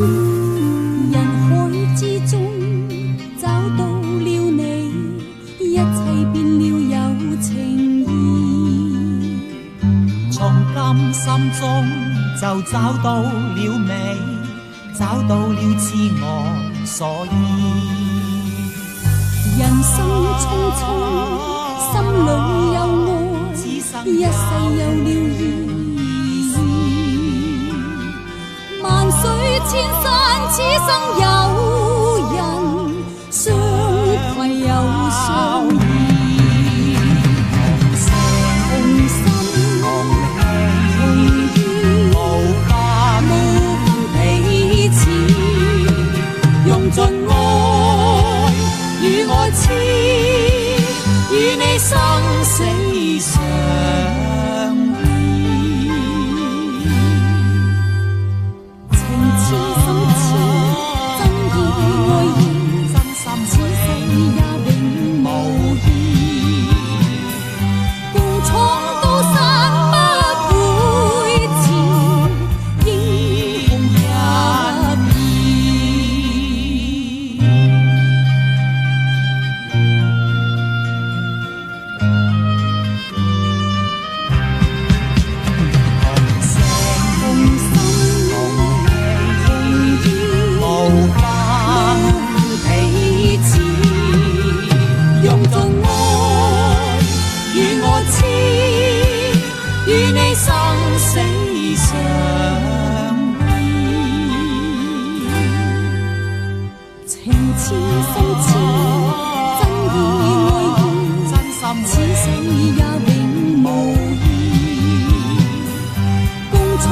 人海之中找到了你，一切變了有情意。從今心中就找到了美，找到了知我所依。人生匆匆，心裏有愛，一世有了意義。萬水千山，此生有人相攜又相依。同心同意，無分彼此，用盡愛與愛痴，與你生死相依。情似心似，真意愛意，真心此世也永無異。共闖高山不會遲，英雄一意。同心同意，無分彼此，用盡愛與愛痴，與你生死相依。情似心似，真意愛意，真心此世也永無異。共闖